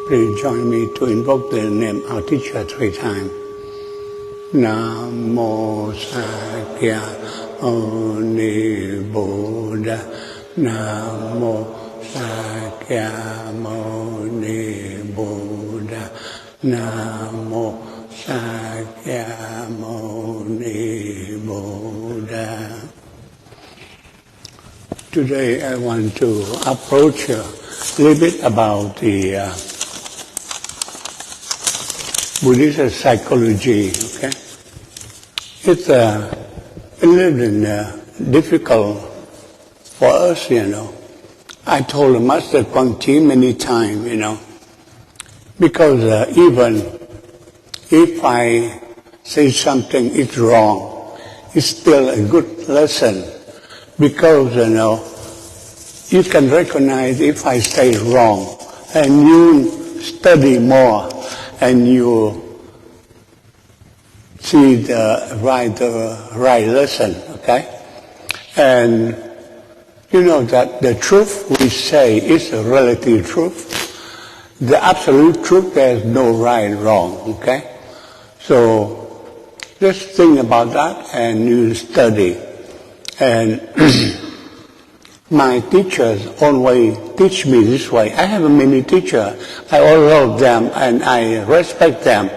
Please join me to invoke the name of our teacher 3 times. Namo Sakya Muni Buddha. Namo Sakya Muni Buddha. Namo Sakya Muni Buddha. Today I want to approach a little bit about the Buddhist psychology. Okay, it's a little difficult for us, I told Master Quang many times, because even if I say something is wrong, it's still a good lesson, because you can recognize if I say wrong, and you study more, and you see the right lesson, okay? And you know that the truth we say is a relative truth. The absolute truth, there's no right and wrong, okay? So just think about that and you study. And my teachers always teach me this way. I have many teachers. I all love them and I respect them.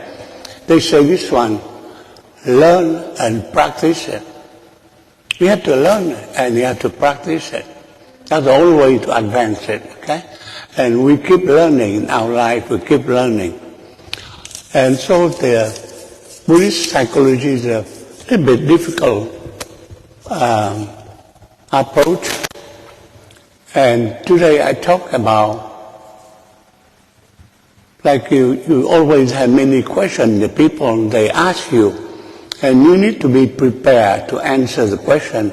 They say this one, learn and practice it. You have to learn it and you have to practice it. That's the only way to advance it, okay? And we keep learning in our life, we keep learning. And so the Buddhist psychology is a little bit difficult approach. And today I talk about, like you always have many questions, the people, they ask you, and you need to be prepared to answer the question.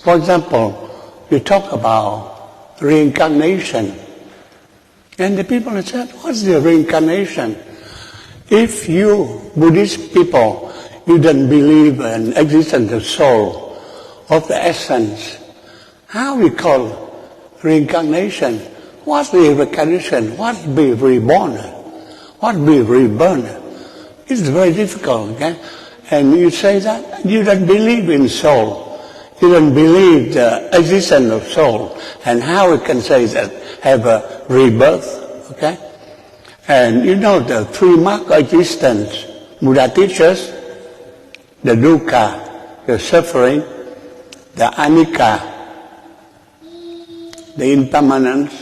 For example, you talk about reincarnation. And the people have said, what's the reincarnation? If you, Buddhist people, you don't believe in existence of soul, of the essence, how we call reincarnation? What's the reincarnation? What be reborn? What be reborn? It's very difficult, okay? And you say that you don't believe in soul. You don't believe the existence of soul. And how we can say that have a rebirth, okay? And you know the 3 marks of existence, Buddha teaches, the dukkha, the suffering, the anicca, the impermanence,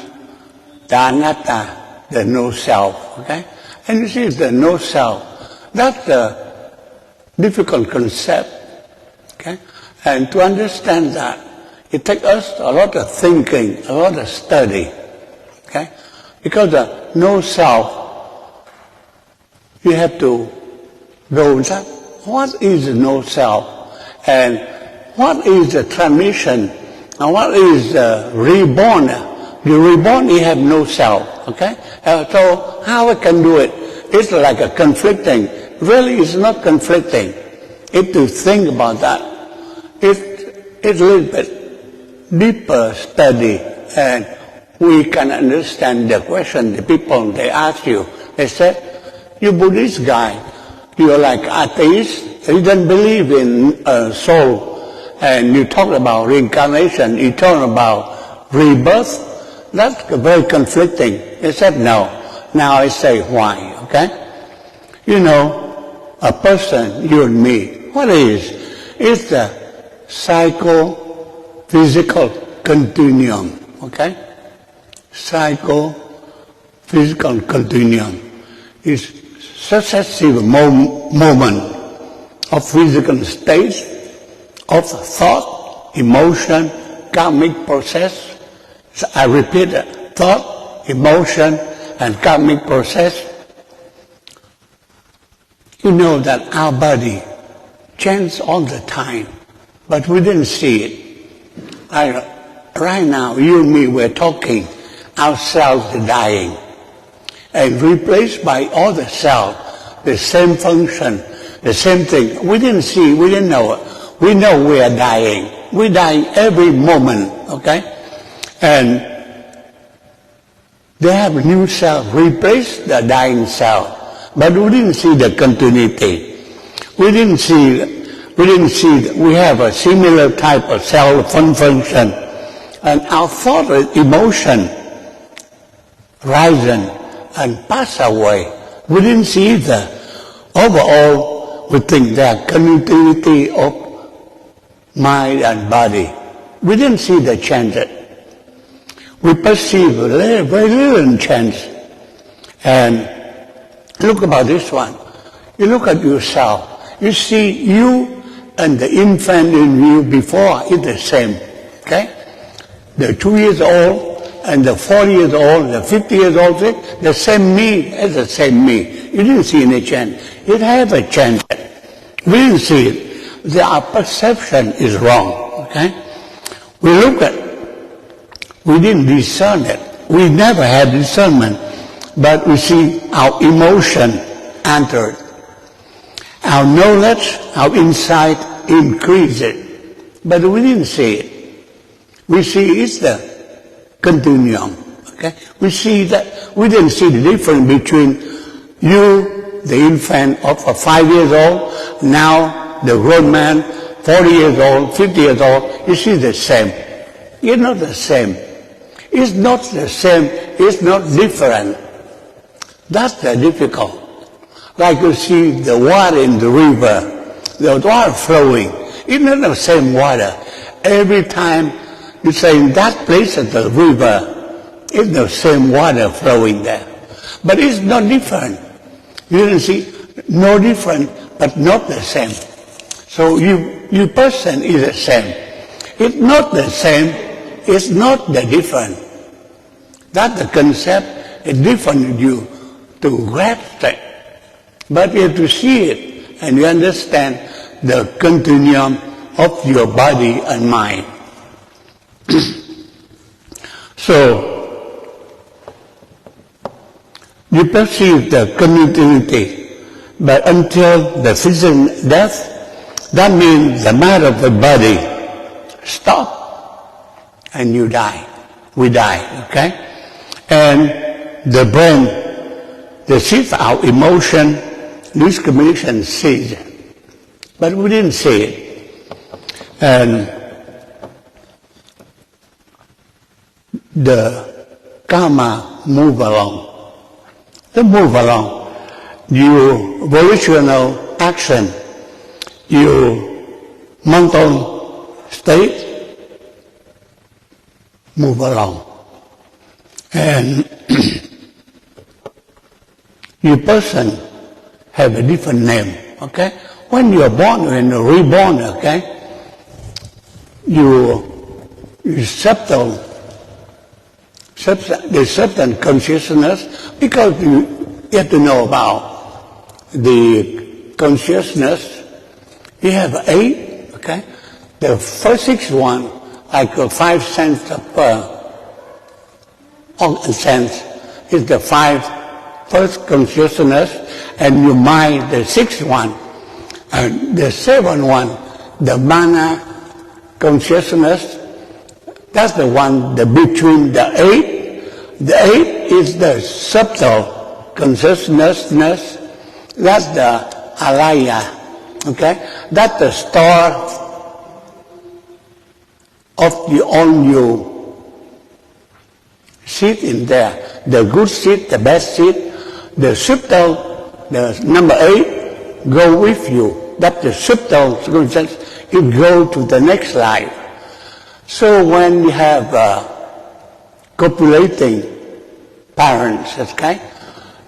the anatta, the no self, okay? And you see the no self, that's a difficult concept, okay? And to understand that, it takes us a lot of thinking, a lot of study, okay? Because the no self, you have to know that what is the no self, and what is the transmission, and what is reborn. You reborn, you have no self, okay? So how we can do it? It's like a conflicting. Really, it's not conflicting. It's to think about that. It's a little bit deeper study, and we can understand the question the people, they ask you. They say, you Buddhist guy, you're like atheist, you don't believe in soul, and you talk about reincarnation, you talk about rebirth, that's very conflicting. They said no. Now I say why, okay? A person, you and me, what is? It's the psycho-physical continuum, okay? Psycho-physical continuum is successive moment of physical states, of thought, emotion, karmic process. So I repeat it, thought, emotion, and karmic process. You know that our body changes all the time, but we didn't see it. Right now, you and me, we're talking, our cells are dying, and replaced by all the cells, the same function, the same thing. We didn't see, we didn't know it. We know we are dying. We're dying every moment, okay? And They have a new self, replace the dying self. But we didn't see the continuity. We didn't see that we have a similar type of self function. And our thought and emotion rise and pass away. We didn't see the overall, we think there continuity of mind and body. We didn't see the change. We perceive very little change. And look about this one. You look at yourself. You see you and the infant in you before is the same. Okay? The 2 years old and the 40 years old, the 50 years old, the same me as the same me. You didn't see any change. It has a change. We didn't see it. Our perception is wrong. Okay? We look at, we didn't discern it. We never had discernment. But we see our emotion entered. Our knowledge, our insight increased. But we didn't see it. We see it's the continuum. Okay? We see that we didn't see the difference between you, the infant of 5 years old, now the grown man, 40 years old, 50 years old. You see the same. It's not the same. It's not the same. It's not different. That's the difficult. Like you see the water in the river, the water flowing. It's not the same water. Every time you say in that place at the river, it's the same water flowing there. But it's not different. You can see no different, but not the same. So you person is the same. It's not the same. It's not the different. That's the concept. It's different with you to grasp it. But you have to see it and you understand the continuum of your body and mind. So, you perceive the continuity, but until the physical death, that means the matter of the body stop and you die. We die, okay? And the brain, the shift our emotion, this communication sees it. But we didn't see it. And the karma move along. They move along. Your volitional action, your mental state move along. And your person have a different name, okay? When you are born and reborn, okay, you subtle, the subtle consciousness, because you have to know about the consciousness. You have 8, okay? The first 6 one, like 5 cents per sense, is the 5 first consciousness, and your mind, the 6th one, and the 7th one, the mana consciousness. That's the one between the 8. The 8 is the subtle consciousness. That's the alaya. Okay, that's the star of the own you. Seat in there, the good seat, the best seat. The subtle, the number 8, go with you. That's the subtle consciousness. It go to the next life. So when you have copulating parents, okay,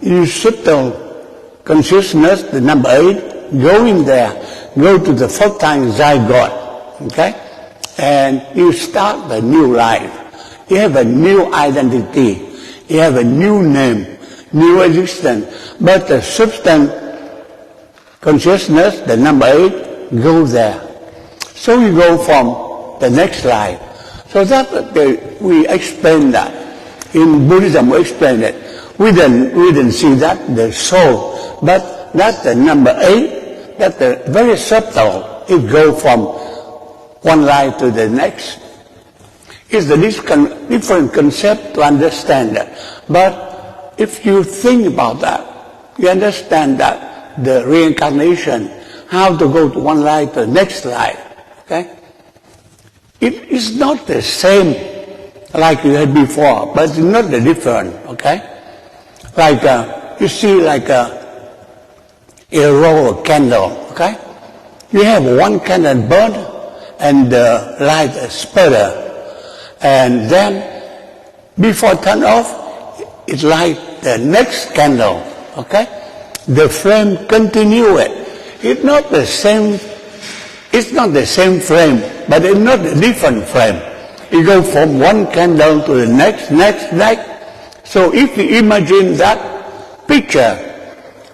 your subtle consciousness, the number 8, go in there, go to the first time zygote, okay, and you start the new life. You have a new identity. You have a new name. New existence, but the substance consciousness, the number 8, goes there. So you go from the next life. So that we explain that. In Buddhism we explain it. We didn't see that, the soul, but that's the number 8, that's the very subtle. It goes from one life to the next. It's a different concept to understand that. But if you think about that, you understand that the reincarnation, how to go to one life to the next life, okay? It is not the same like you had before, but it's not the different, okay? Like you see like a row of candle, okay? You have one candle burn and the light sputter. And then before turn off, it light the next candle, okay? The flame continue it. It's not the same flame, but it's not a different flame. You go from one candle to the next. So if you imagine that picture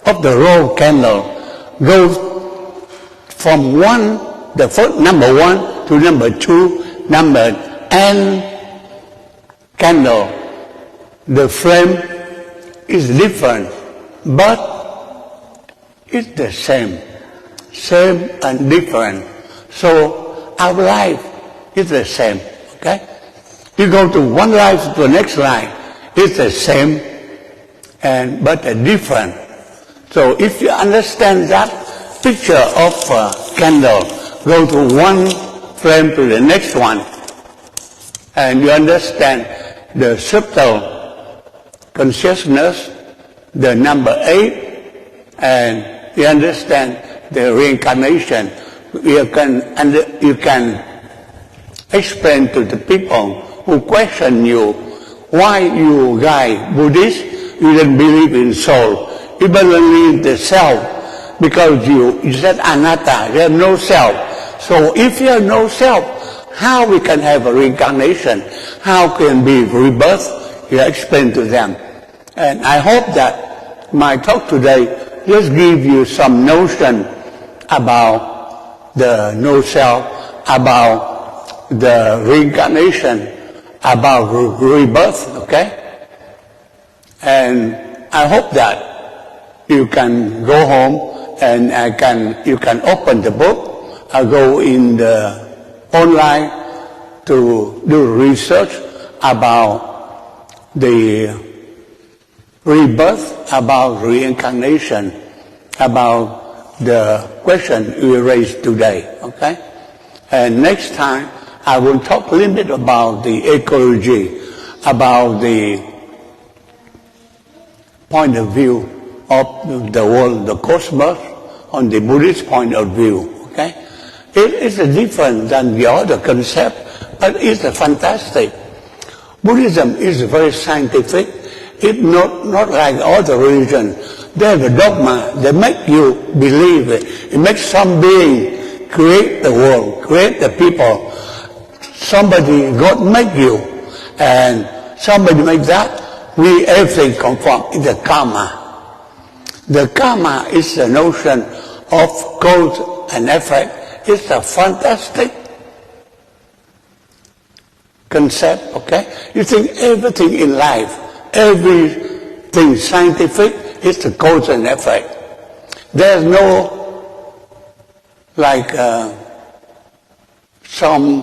of the row of candle goes from the first number 1 to number 2, number N candle, the flame is different, but it's the same and different. So our life is the same, okay? You go to one life to the next life, it's the same, but different. So if you understand that picture of a candle, go to one flame to the next one, and you understand the subtle consciousness, the number 8, and you understand the reincarnation. You can explain to the people who question you, why you guys Buddhist, you don't believe in soul, you believe in the self, because you said anatta, you have no self. So if you have no self, how we can have a reincarnation? How can be rebirth? You explain to them. And I hope that my talk today just give you some notion about the no self, about the reincarnation, about rebirth, okay? And I hope that you can go home and you can open the book, go in the online to do research about the rebirth, about reincarnation, about the question we raised today, okay? And next time I will talk a little bit about the ecology, about the point of view of the world, the cosmos, on the Buddhist point of view, okay? It is different than the other concept, but it's fantastic. Buddhism is very scientific. It's not like other religions. They have a dogma. They make you believe it. It makes some being create the world, create the people. Somebody, God make you, and somebody make that. Everything come from the karma. The karma is the notion of cause and effect. It's a fantastic concept, okay? You think everything in life, everything scientific, is the cause and effect. There's no, like, some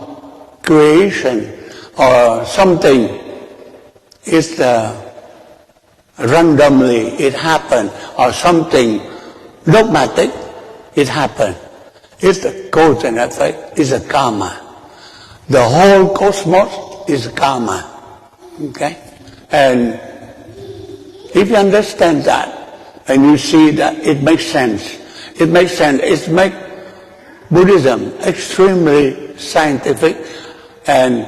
creation or something. It's randomly it happened, or something dogmatic, it happened. It's the cause and effect, it's a karma. The whole cosmos is karma, okay? And if you understand that, and you see that it makes sense, it makes Buddhism extremely scientific, and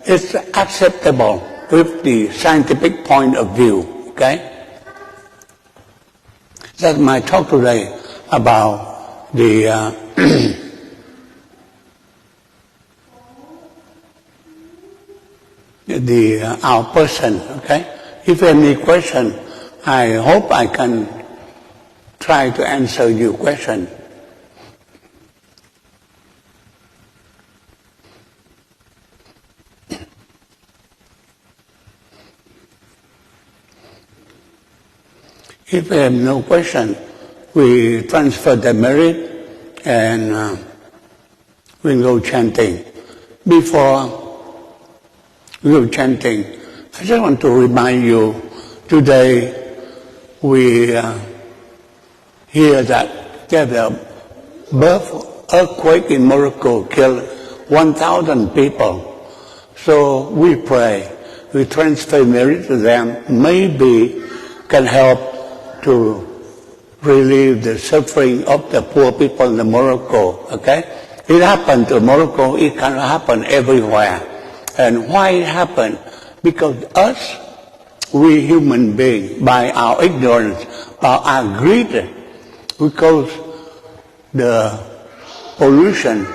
it's acceptable with the scientific point of view, okay? That's my talk today about the our person, okay? If you have any question, I hope I can try to answer your question. If we have no question, we transfer the merit and we'll go chanting. Before we were chanting. I just want to remind you, today we hear that there's a birth earthquake in Morocco, killed 1,000 people. So we pray, we transfer merit to them, maybe can help to relieve the suffering of the poor people in Morocco, okay? It happened to Morocco, it can happen everywhere. And why it happened? Because us, we human beings, by our ignorance, by our greed, we cause the pollution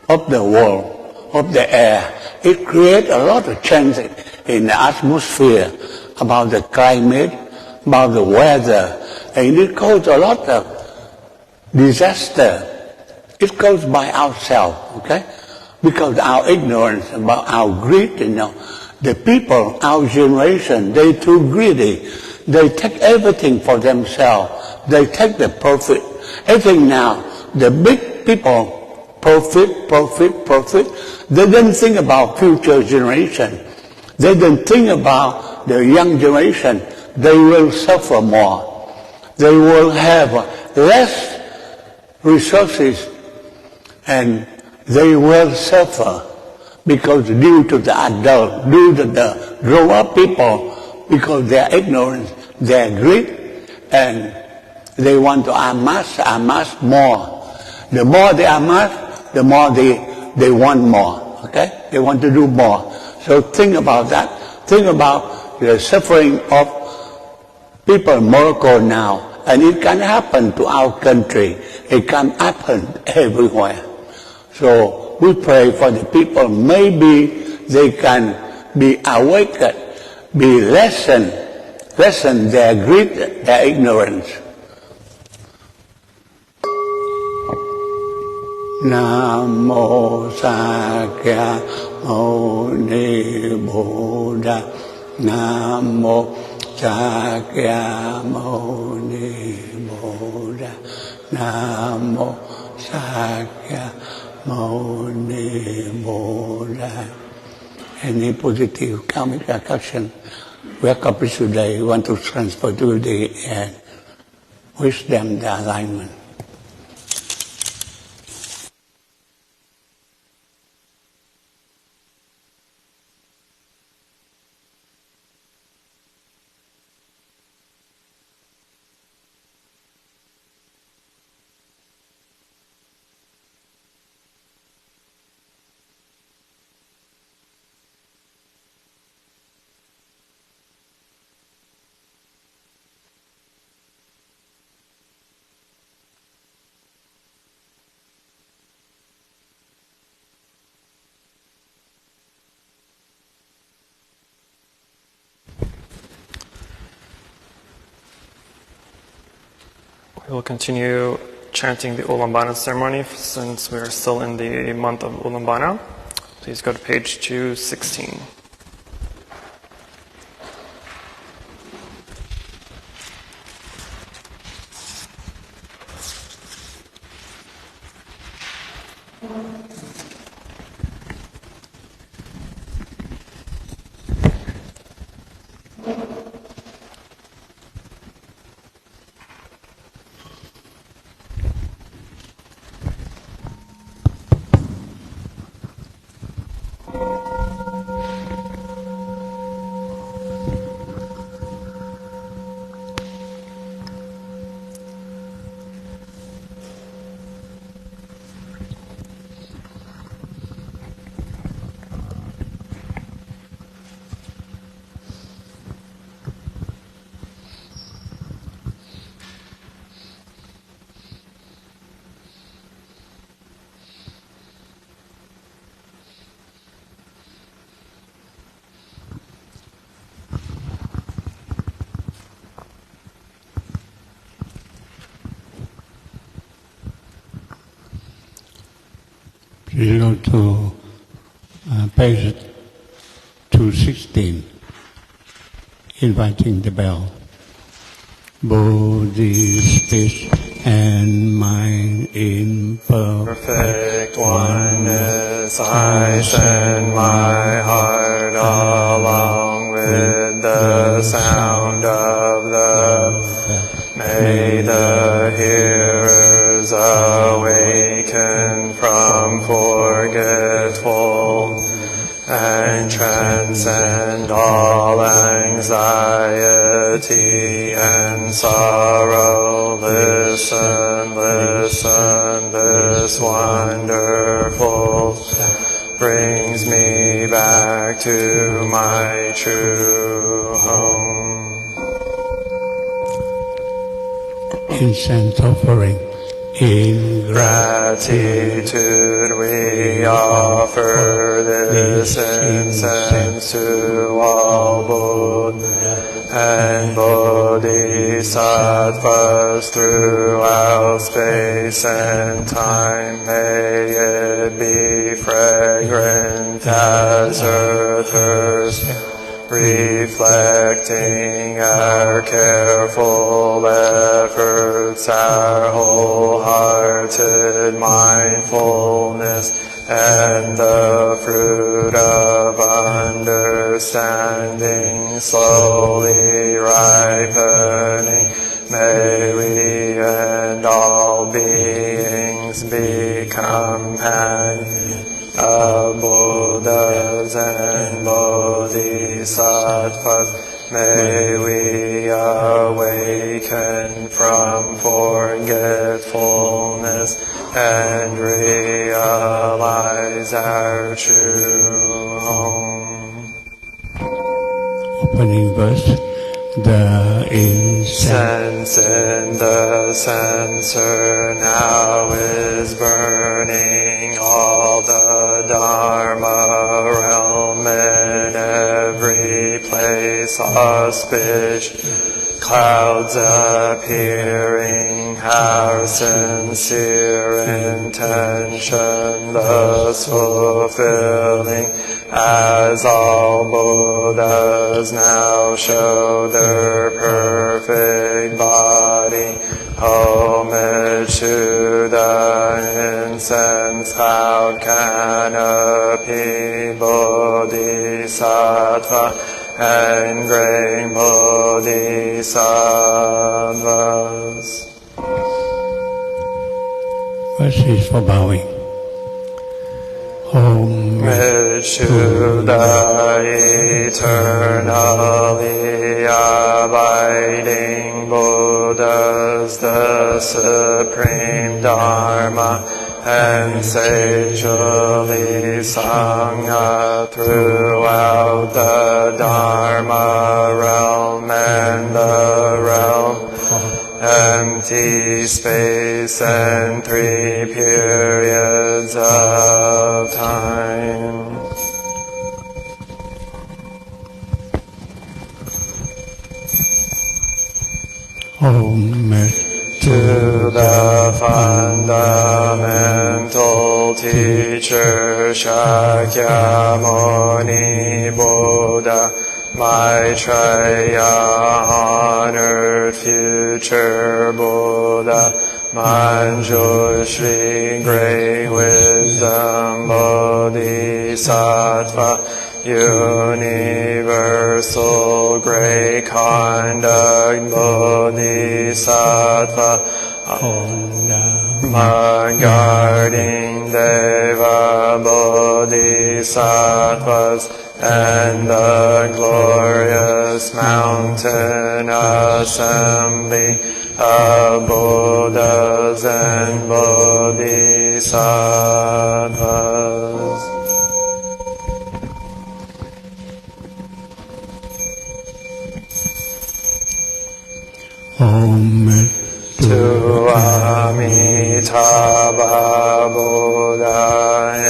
of the world, of the air. It creates a lot of changes in the atmosphere, about the climate, about the weather, and it causes a lot of disaster. It's caused by ourselves, okay? Because our ignorance, about our greed, the people, our generation, they too greedy. They take everything for themselves. They take the profit. Everything now, the big people, profit. They don't think about future generation. They don't think about the young generation. They will suffer more. They will have less resources and they will suffer because due to the adult, due to the grown-up people, because their ignorance, their greed, and they want to amass more. The more they amass, the more they want more, okay? They want to do more. So think about that. Think about the suffering of people in Morocco now. And it can happen to our country. It can happen everywhere. So we pray for the people. Maybe they can be awakened, be lessen their greed, their ignorance. Namo Sakya Muni Buddha. Namo Sakya Muni Buddha. Namo Sakya Muni Buddha. Any positive karmic action we accomplish today, we want to transfer to the end. Wish them the alignment. We will continue chanting the Ulambana ceremony since we are still in the month of Ulambana. Please go to page 216. Please go to page 216, inviting the bell. Bodhi speech and mind in perfect oneness, I send my heart and transcend all anxiety and sorrow. Listen, listen, this wonderful brings me back to my true home. Incense offering. In gratitude we offer this incense to all Buddha and Bodhisattvas throughout space and time. May it be fragrant as earth, reflecting our careful efforts, our wholehearted mindfulness, and the fruit of understanding slowly ripening. May we and all beings be companions of Buddhas and Bodhisattvas. May we awaken from forgetfulness and realize our true home. Opening verse. The incense in the censer now is burning. All the Dharma realm in every place auspicious. Clouds appearing, our sincere intention thus fulfilling. As all Buddhas now show their perfect body, homage to the incense cloud canopy, Bodhisattva and great Bodhisattvas. Verse is for bowing. Homage to the eternally abiding Buddhas, the supreme Dharma, and sagely sung throughout the Dharma realm and the realm empty space and three periods of time. Homage to the fundamental teacher Shakyamuni Buddha, Maitreya, honored future Buddha, Manjushri, great wisdom Bodhisattva, universal great conduct Bodhisattva, guarding Deva Bodhisattvas, and the glorious mountain assembly of Buddhas and Bodhisattvas. Homage to Amitabha Buddha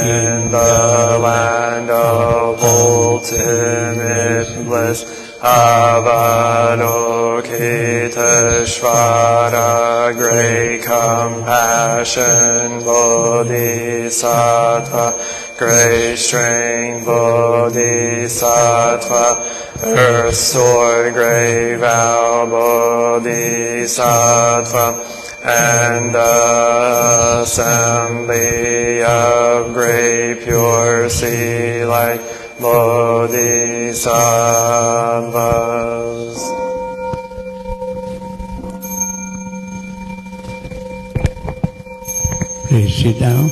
in the land of ultimate bliss, Avalokiteshvara, great compassion Bodhisattva, great strength Bodhisattva, earth sword great vow Bodhisattva, and the assembly of great pure sea light Bodhisattvas. Please sit down.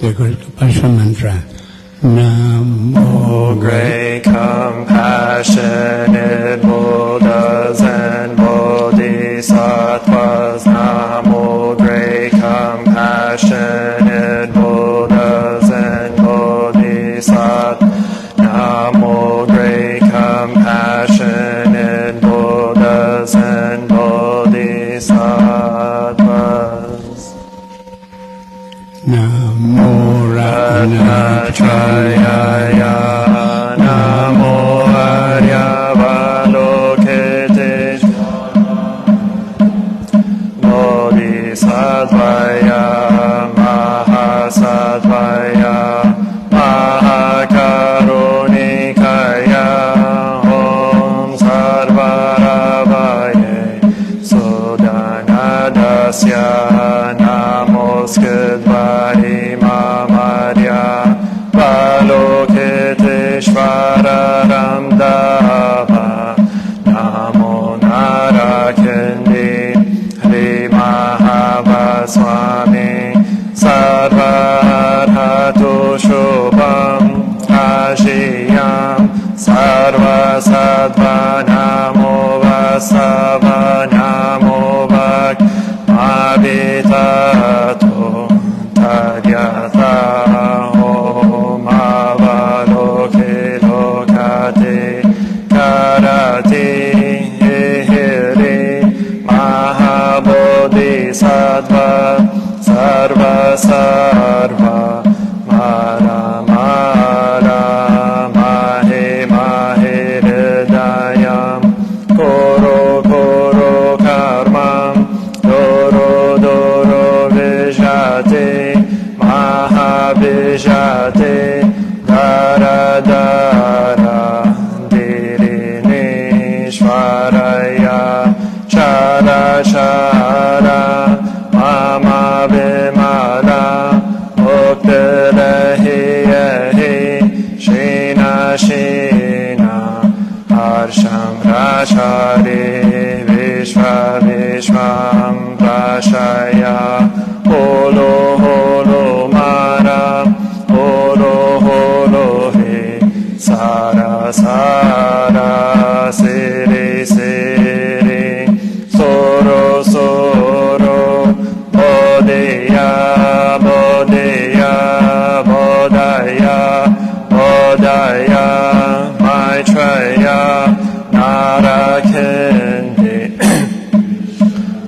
the great compassion mantra. Namo Great compassionate Buddhas and Bodhisattvas. Namo great compassionate Buddhas and Bodhisattvas. Namo great compassionate Buddhas and Bodhisattvas. Namo Ratnatrayaya. Namo Aryavalokiteshvara Bodhisattvaya Mahasattvaya Mahakarunikaya Om Sarvaravaye Sudanadasya Namoskudvari Mamarya Balokiteshvara Ramdava Namo Narakindi Hri Mahavaswami Sarvarhatu Shubham Ashiyam Sarva Sattva Namo Vasava Namo Vak Abhitato Tadyata Om Avaloke Lokate Karati Hiri Mahabodhisattva Sarva Sarva Mara Mara Mahe Mahe Hridayam Koro Koro Karmam Doro Doro Vijate Mahavijate Dara Dara Dirinishvaraya Chara Chara Mama Vimala Muktilahi Yahi Shina Shina Harsham Rashari Vishva Vishvam Prashaya Holo Holo Mara Holo Holo He Sara Sara Siri Siri Soro Soro Bodhiya Bodhiya Bodhaya Bodhaya Maitreya Narakindi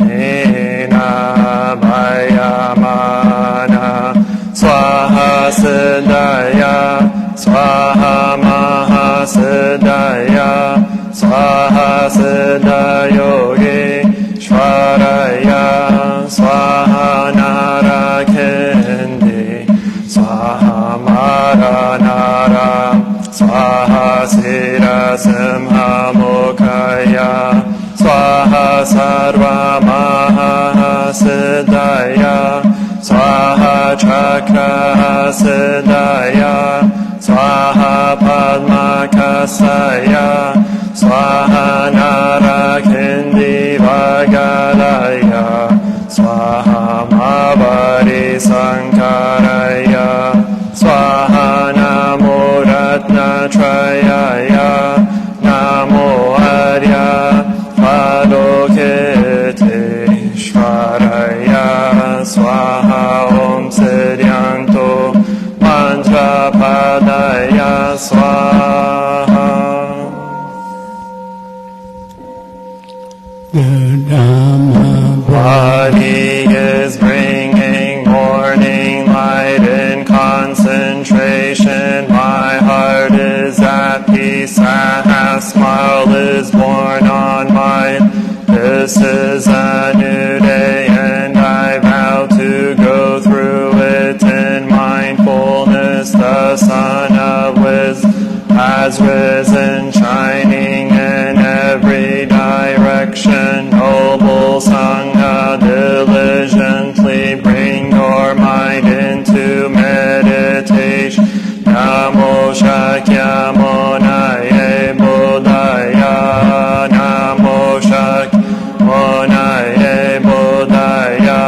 Nina Bhayamana Swaha Siddhaya Swaha Mahasiddhaya Swaha Siddhayogi Shvaraya Swaha Narakindi Swaha Maranara Swaha Sira Simha Mukhaya Swaha Sarva Mahasiddhaya Swaha Chakra Siddhaya Swaha Padma Kasaya Swaha Narakindi Vagalaya Swaha Mavari Sankaraya Swaha Namo Ratnatrayaya Namo Arya Valokiteshvaraya Swaha Om Siddhyanto Mantra Padaya Swaha. the Dhamma Body is bringing morning light in concentration. My heart is at peace. A half smile is born on mine. This is a new day and I vow to go through it in mindfulness. The sun of wisdom has risen, shining in every direction. Noble Sangha, diligently bring your mind into meditation. Namo Shakyamunaye Buddhaya. Namo Shakyamunaye Buddhaya.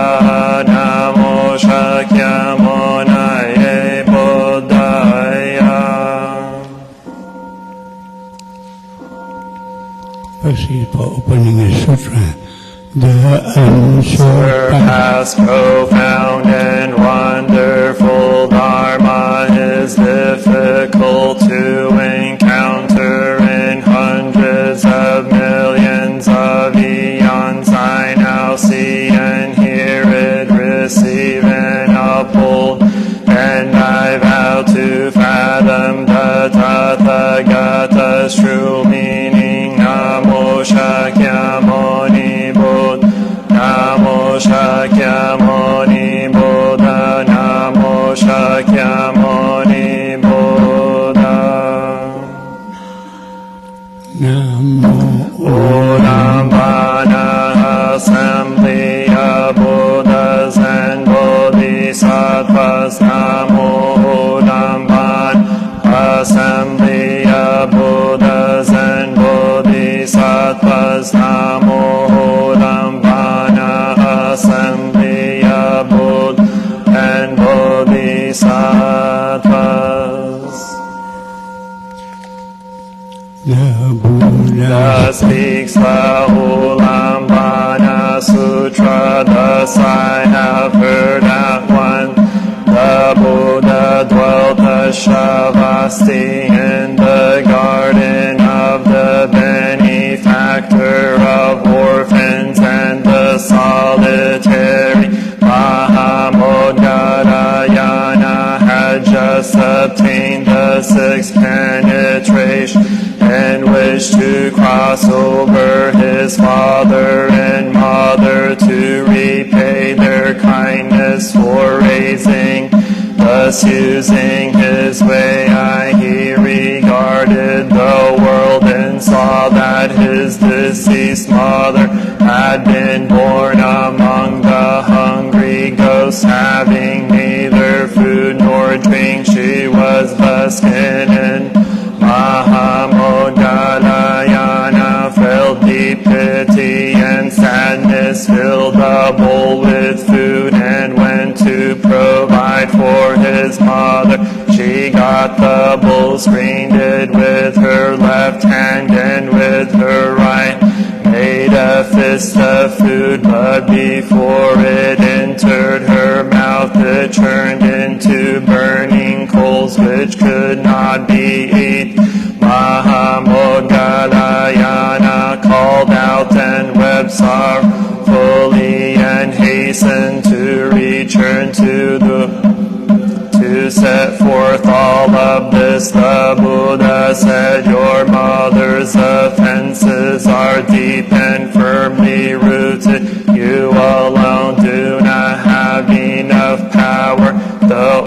opening sutra. The unsurpassed, profound, and wonderful Dharma is difficult to encounter in hundreds of millions of eons. I now see and hear it, receive and uphold, and I vow to fathom the Tathagata's true meaning. Namo Shakyamuni Buddha, Namo Shakyamuni Buddha, Namo Shakyamuni Buddha. Namo Ulambana Assembly of Buddhas and Bodhisattvas. Namo Ulambana Assembly of Buddhas and Bodhisattvas. Namo Ulambana Assembly of Buddha and Bodhisattvas. The Buddha speaks the Ulambana Sutra, thus I have heard at one. The Buddha dwelt as Shavasti in the garden of the benefactor of orphans and the solitary. Mahamodgarayana had just obtained the sixth penetration and wished to cross over his father and mother to repay their kindness for raising. Thus using his way he regarded the world and saw that his deceased mother had been born among the hungry ghosts, having neither food nor drink. She was the skin and Mahamodgarayana felt deep pity and sadness, filled a bowl with food and went to provide for his mother. She got the bowl, screened it with her left hand, and with her right made a fist of food, but before it entered her mouth it turned into burning coals which could not be eaten. Mahamodgarayana called out and wept sorrowfully and hastened to return to set forth all of this. The Buddha said, your mother's offenses are deep and firmly rooted. You alone do not have enough power, though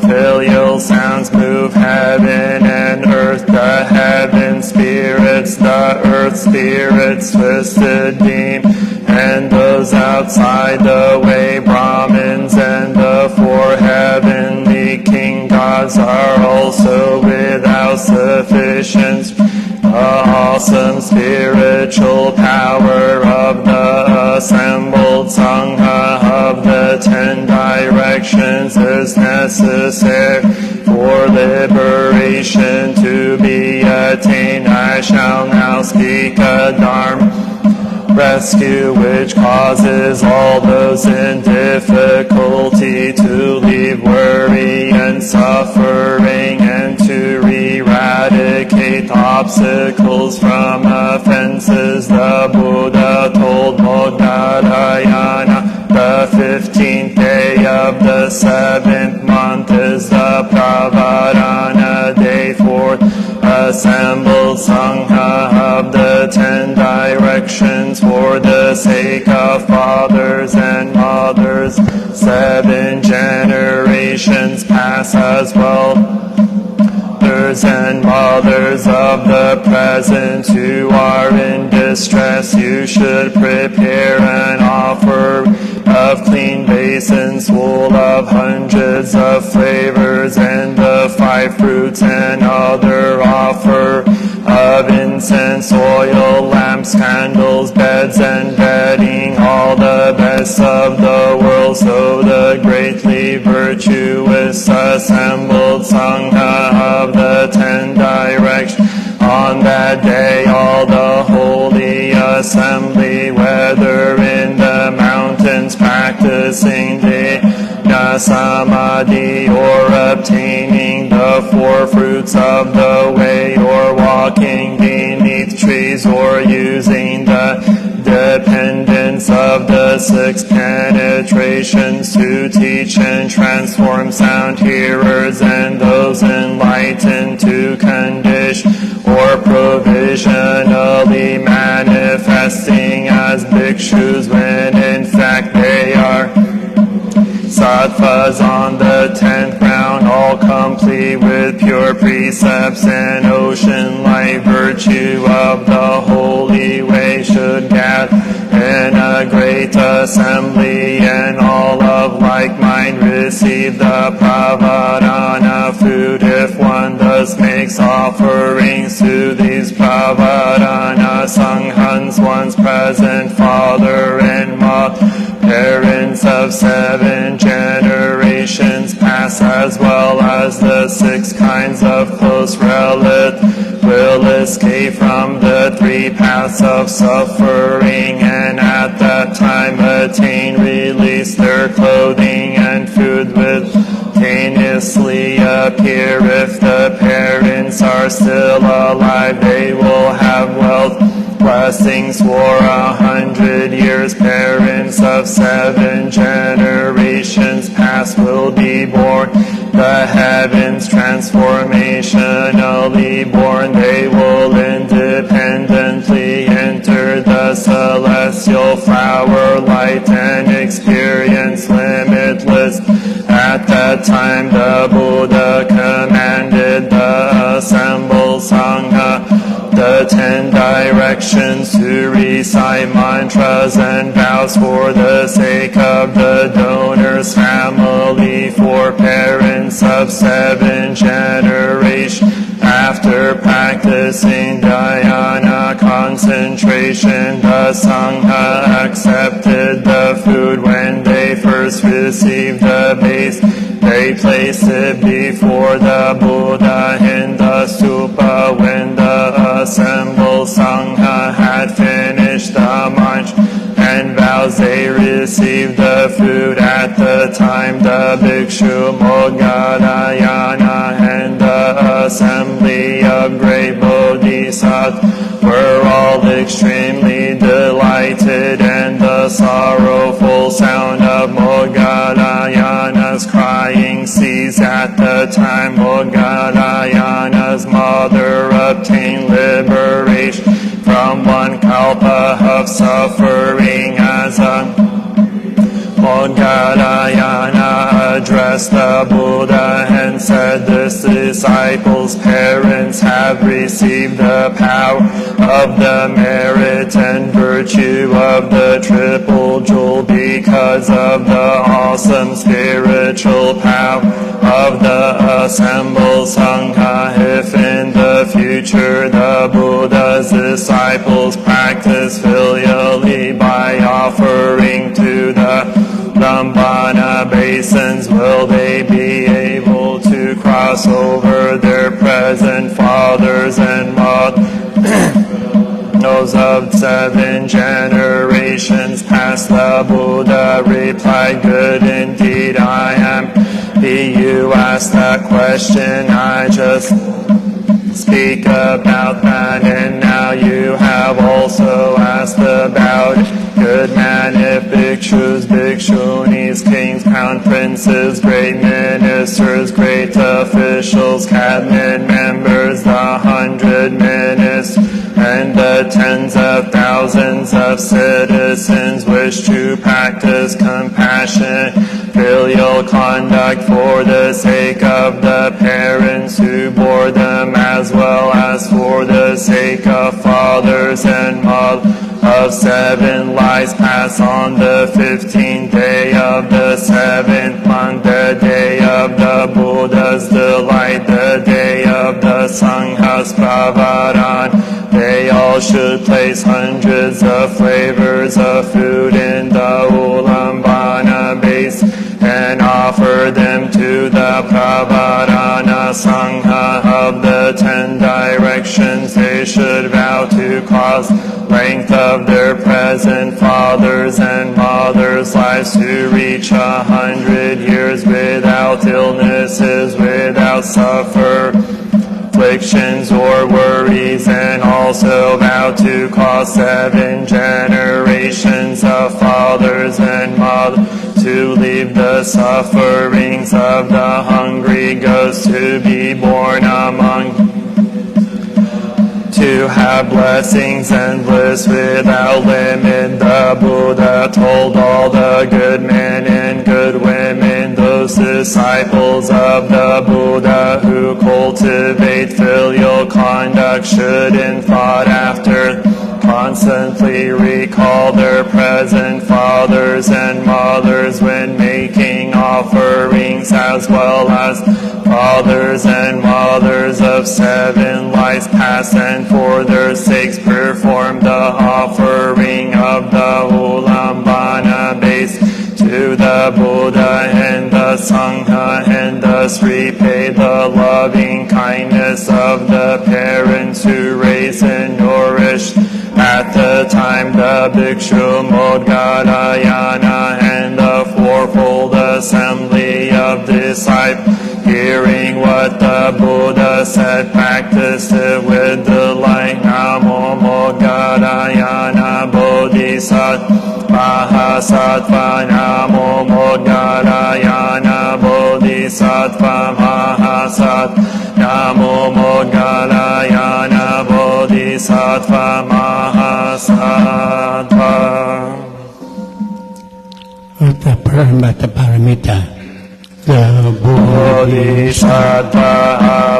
filial sounds move heaven and earth. The heaven spirits, the earth spirits, twisted beam, and those outside the way, Brahmins, and the four heavenly king gods are also without sufficiency. The awesome spiritual power of the assembled Sangha of the 10 directions is necessary for liberation to be attained. I shall now speak a Dharma rescue which causes all those in difficulty to leave worry and suffering, and to eradicate obstacles from offenses. The Buddha told Modgarayana, the 15th day of the 7th month is the Pravardhana day for assembled Sangha of the 10 directions, for the sake of fathers and mothers. 7 generations pass as well. Fathers and mothers of the present who are in distress, you should prepare an offering of clean basins full of hundreds of flavors, and the 5 fruits and other offer of incense, oil, lamps, candles, beds, and bedding, all the best of the world. So the greatly virtuous assembled Sangha of the 10 directions, on that day all the holy the assembly, whether in the mountains practicing dhyana samadhi, or obtaining the 4 fruits of the way, or walking beneath trees, or using the dependence of the 6 penetrations to teach and transform sound hearers and those enlightened to condition or provisionally manifesting as bhikshus when in fact they are sattvas on the 10th ground, all complete with pure precepts and ocean-like virtue of the holy way, should gather in a great assembly, and all of like mind receive the pravadana food. If one thus makes offerings to these pravadana sanghas, one's present father and mother, parents of 7 generations past, as well as the 6 kinds of close relatives, will escape from the 3 paths of suffering, and at that time attain release. Their clothing and food will simultaneously appear. If the parents are still alive, they will have wealth, blessings for 100 years. Parents of 7 generations past will be born the heavens, transformationally born. They will independently enter the celestial flower light and experience limitless. At that time the Buddha commanded the assembled Sangha the 10 directions to recite mantras and vows for the sake of the donor's family, for parents of 7 generations. After practicing dhyana concentration, the Sangha accepted the food when they first received the base. They placed it before the Buddha in the stupa. When the assembled Sangha had finished the mantra and vows, they received the food. At the time the bhikshu Moggallana and the assembly of great bodhisattvas were all extremely delighted, and the sorrowful sound of Moggallana's crying ceased. At the time Moggallana's mother obtained liberation from 1 kalpa of suffering. As Moggallana addressed the Buddha and said, "This disciple's parents have received the power of the merit and virtue of the triple jewel because of the awesome spiritual power of the assembled Sangha. If in the future the Buddha's disciples practice filially by offering to the Dhamma basins, will they be able to cross over their present fathers and mothers of 7 generations past?" The Buddha replied, "Good indeed, I am. You asked that question, I just speak about that, and now you have also asked about it. Good man, if bhikshus, bhikshunis, kings, crown princes, great ministers, great officials, cabinet members, the 100 ministers, and the tens of thousands of citizens wish to practice compassion, filial conduct for the sake of the parents who bore them, as well as for the sake of fathers and mothers of 7 lives past, on the 15th day of the 7th month, the day of the Buddha's delight, the day of the Sangha's pravadana, they all should place hundreds of flavors of food in the ulambana base and offer them to the pravadana Sangha of the 10 directions they should vow to cause length of their present fathers and mothers' lives to reach 100 years without illnesses, without afflictions or worries, and also vow to cause 7 generations of fathers and mothers to leave the sufferings of the hungry ghost, to be born among, to have blessings and bliss without limit. The Buddha told all the good men and good women, those disciples of the Buddha who cultivate filial conduct should in thought after constantly recall their present fathers and mothers when making offerings, as well as fathers and mothers of 7 lives past, and for their sakes perform the offering of the Ulambana base to the Buddha and the Sangha, and thus repay the loving kindness of the parents who raise and nourish at the time the Bhikshu Modgadayana and the fourfold assembly of disciples. Hearing what the Buddha said, practiced it with delight. Namo Modgadayana Bodhisattva Mahasattva. Namo Modgadayana Bodhisattva Mahasattva. Namo Modgadayana Bodhisattva Mahasattva. The Paramita. The Bodhisattva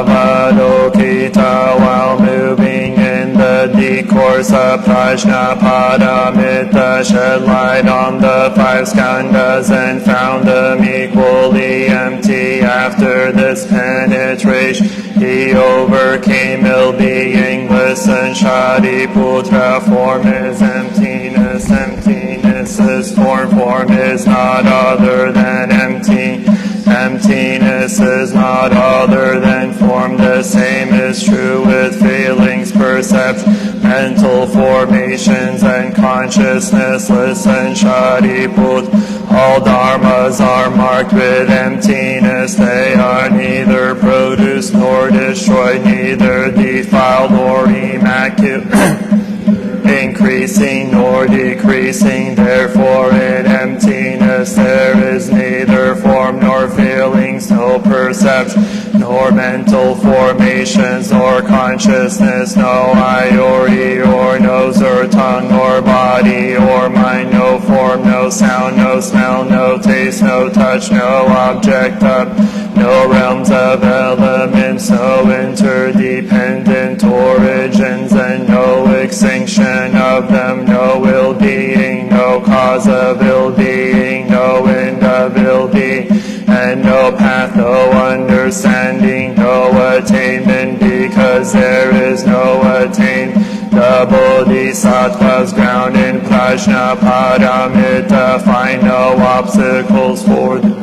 Avalokita while moving in the discourse of Prajnaparamita shed light on the 5 skandhas and found them equally empty. After this penetration he overcame ill-being. Listen, Shariputra, form is emptiness, emptiness is form, form is not other than empty. Emptiness is not other than form. The same is true with feelings, perception, mental formations, and consciousness. Listen, Shariputra, all dharmas are marked with emptiness. They are neither produced nor destroyed, neither defiled nor immaculate, increasing nor decreasing. Therefore in emptiness there is neither form nor feelings, no perception, nor mental formations, nor consciousness, no eye or ear or nose or tongue or body or mind, no form, no sound, no smell, no taste, no touch, no object of, no realms of elements, no interdependent origins, and no extinction of them, no ill-being, no cause of ill-being, no end of ill-being, and no path, no understanding, no attainment, because there is no attainment. The Bodhisattvas ground in Prajnaparamita find no obstacles for them.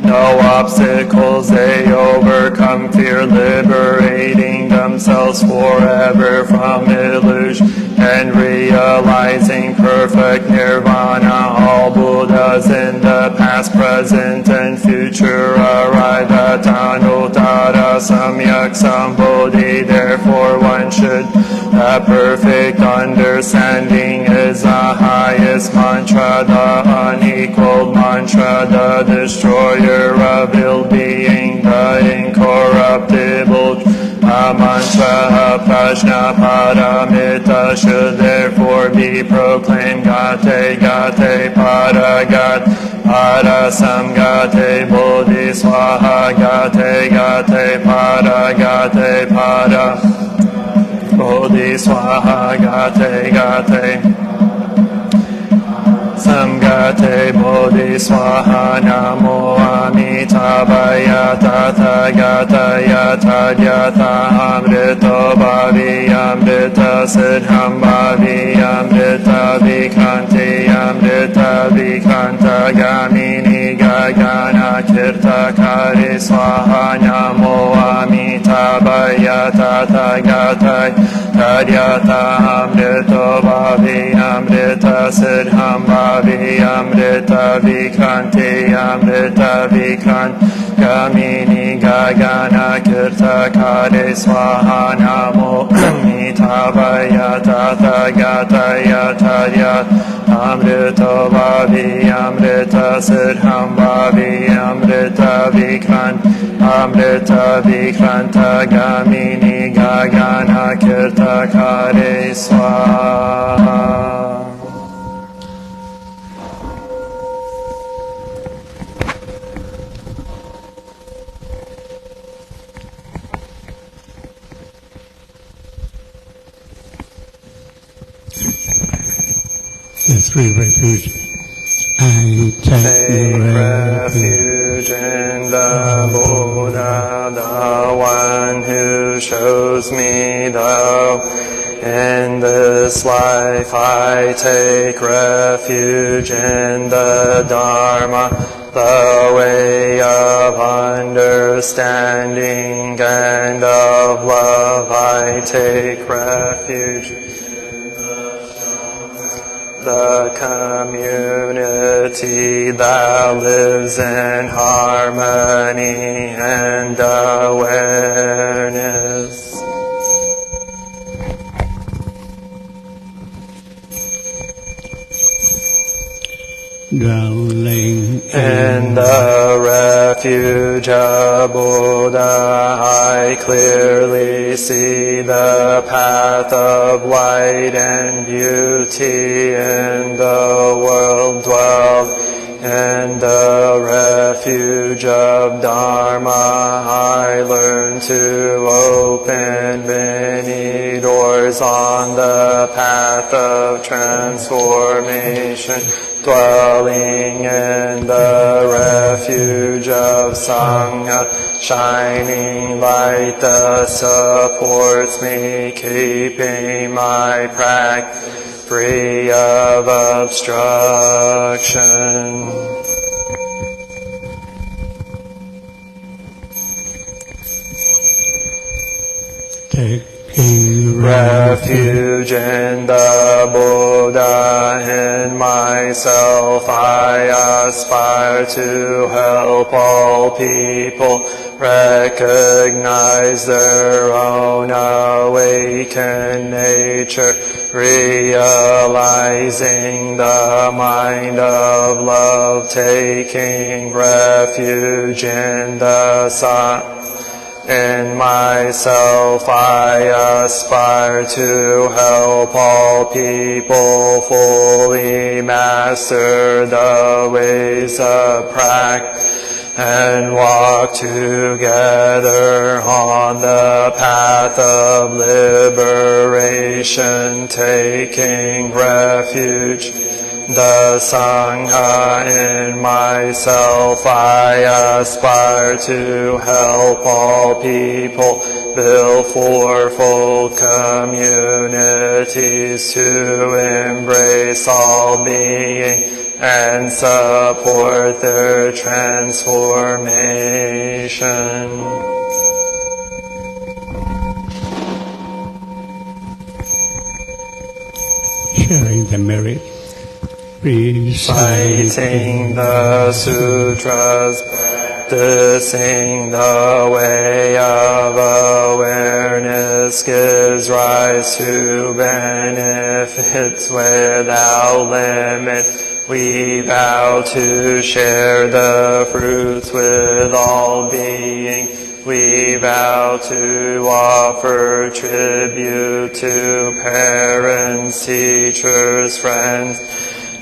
No obstacles they overcome, fear, liberating themselves forever from illusion and realizing perfect nirvana. All Buddhas in the past, present, and future arrive at Anuttara Samyak Sambodhi. Therefore one should, the perfect understanding is the highest mantra, the unequaled mantra, the destroyer of ill-being, the incorruptible mantra of Prajnaparamita should therefore be proclaimed. Gate, gate, para, gate, para, samgate, bodhi, swaha, gate, gate, para, gate, para, bodhi, swaha, gate, gate. Samgate bodhi swaha. Namo amitabhaya tathagataya tadyata amrito bhavi amrita siddham bhavi amrita vikranti amrita vikranta gamini gagana kirtakare swaha namo amitabhaya tathagatai tadyata amrito bhavi amrita siddham bhavi amrita vikranti amrita vikrant gamini gagana kirtakare swaha namo amitabhaya tathagataya tadyata amrito bhavi amrita siddham bhavi amrita vikranta gamini gagana kirtakare swaha. The three refuge. I take refuge in the Buddha, the one who shows me the way. In this life I take refuge in the Dharma, the way of understanding and of love. I take refuge the community that lives in harmony and awareness. Dwelling in the refuge of Buddha, I clearly see the path of light and beauty in the world. Dwell in the refuge of Dharma, I learn to open many doors on the path of transformation. Dwelling in the refuge of Sangha, shining light that supports me, keeping my practice free of obstruction. Taking refuge in the Buddha, in myself I aspire to help all people recognize their own awakened nature, realizing the mind of love, taking refuge in the Sangha. In myself I aspire to help all people fully master the ways of practice and walk together on the path of liberation, taking refuge the Sangha. In myself I aspire to help all people build fourfold communities to embrace all being and support their transformation. Sharing the merit. Reciting the sutras, practicing the way of awareness gives rise to benefits without limit. We vow to share the fruits with all being. We vow to offer tribute to parents, teachers, friends,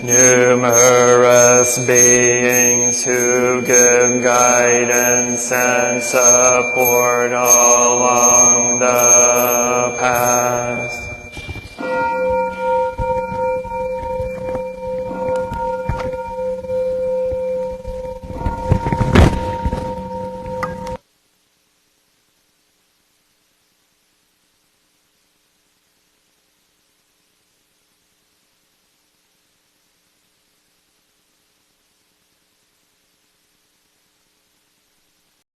numerous beings who give guidance and support along the path.